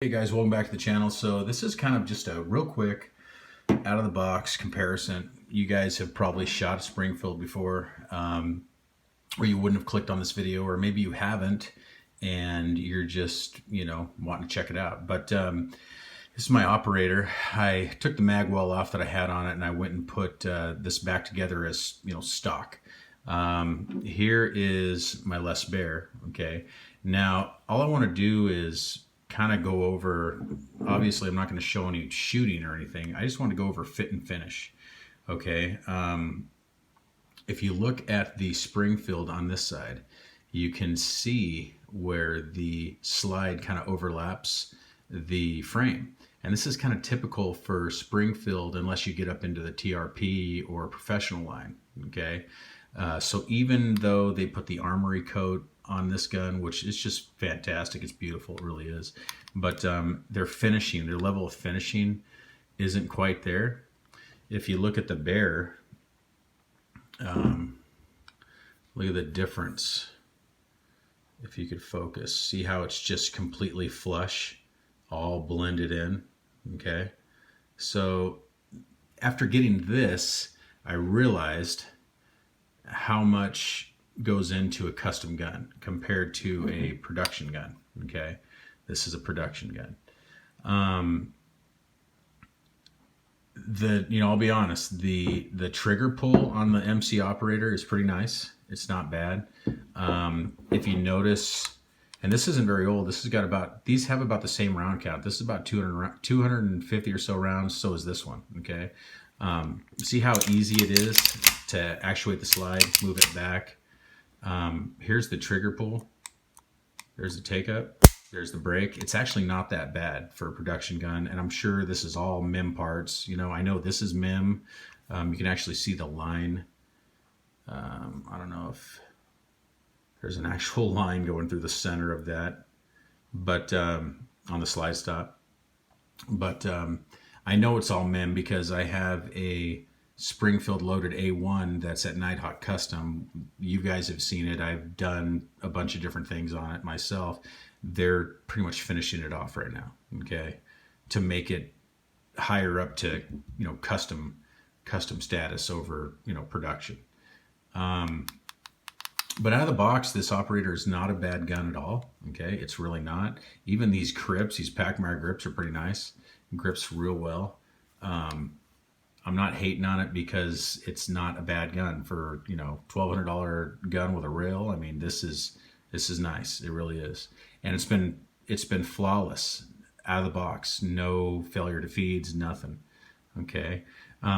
Hey guys, welcome back to the channel. So this is kind of just a real quick out of the box comparison. You guys have probably shot a Springfield before, or you wouldn't have clicked on this video, or maybe you haven't and you're just, wanting to check it out. But this is my operator. I took the mag well off that I had on it and I went and put this back together as, stock. Here is my Baer. Okay. Now, all I want to do is kind of go over, obviously I'm not going to show any shooting or anything. I just want to go over fit and finish. Okay. If you look at the Springfield on this side, you can see where the slide kind of overlaps the frame. And this is kind of typical for Springfield unless you get up into the TRP or professional line. Okay. So even though they put the armory coat on this gun, which is just fantastic, it's beautiful, it really is, but their level of finishing isn't quite there. If you look at the Baer, look at the difference. If you could focus, see how it's just completely flush, all blended in. Okay, so after getting this, I realized how much goes into a custom gun compared to a production gun. Okay, this is a production gun. I'll be honest, the trigger pull on the MC operator is pretty nice. It's not bad. If you notice, and this isn't very old, these have about the same round count. This is about 250 or so rounds. So is this one. Okay. See how easy it is to actuate the slide, move it back. Here's the trigger pull. There's the take up. There's the brake. It's actually not that bad for a production gun. And I'm sure this is all MIM parts. I know this is MIM. You can actually see the line. I don't know if there's an actual line going through the center of that, but on the slide stop. But I know it's all MIM because I have a Springfield loaded A1 that's at Nighthawk Custom. You guys have seen it. I've done a bunch of different things on it myself. They're pretty much finishing it off right now, okay, to make it higher up to custom status over production. But out of the box, this operator is not a bad gun at all. Okay, it's really not. Even these grips, these Packmeyer grips, are pretty nice. It grips real well. I'm not hating on it because it's not a bad gun for $1,200 gun with a rail. I mean, this is nice. It really is, and it's been flawless out of the box. No failure to feeds, nothing. Okay,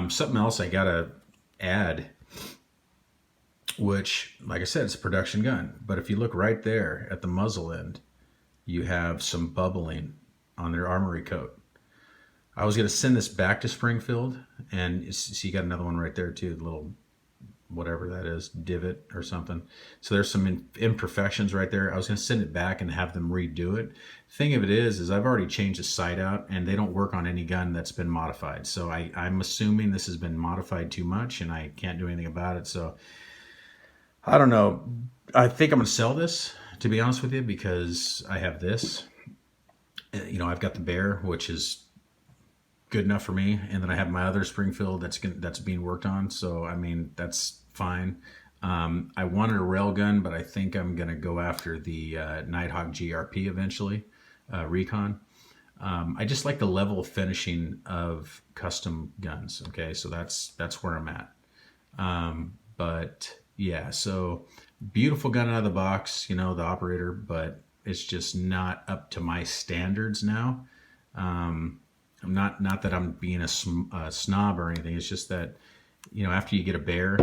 something else I gotta add, which, like I said, it's a production gun. But if you look right there at the muzzle end, you have some bubbling on their armory coat. I was going to send this back to Springfield, and see, you got another one right there too, the little whatever that is, divot or something. So there's some imperfections right there. I was going to send it back and have them redo it. Thing of it is I've already changed the sight out, and they don't work on any gun that's been modified. So I'm assuming this has been modified too much, and I can't do anything about it. So I don't know. I think I'm going to sell this, to be honest with you, because I have this. I've got the Baer, which is good enough for me, and then I have my other Springfield that's being worked on. So I mean, that's fine. I wanted a rail gun, but I think I'm gonna go after the Nighthawk GRP eventually, Recon. I just like the level of finishing of custom guns. Okay, so that's where I'm at. But yeah, so beautiful gun out of the box, the operator, but it's just not up to my standards now. I'm not that I'm being a snob or anything. It's just that, after you get a Baer,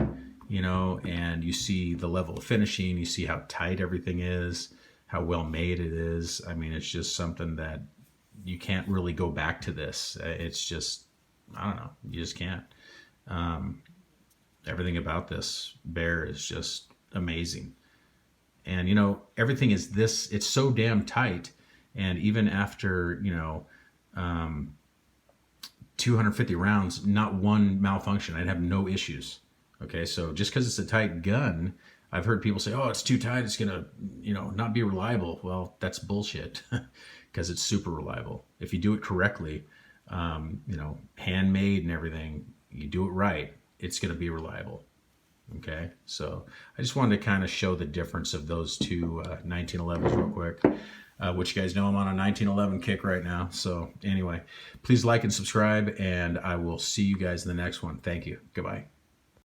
and you see the level of finishing, you see how tight everything is, how well made it is. I mean, it's just something that you can't really go back to this. It's just, I don't know, you just can't. Everything about this Baer is just amazing. And, everything is this, it's so damn tight. And even after, 250 rounds, not one malfunction. I'd have no issues. Okay, so just because it's a tight gun, I've heard people say, oh, it's too tight, it's gonna, not be reliable. Well, that's bullshit. because it's super reliable. If you do it correctly, handmade and everything, you do it right, it's going to be reliable. Okay, so I just wanted to kind of show the difference of those two 1911s real quick, which you guys know I'm on a 1911 kick right now. So anyway, please like and subscribe, and I will see you guys in the next one. Thank you. Goodbye.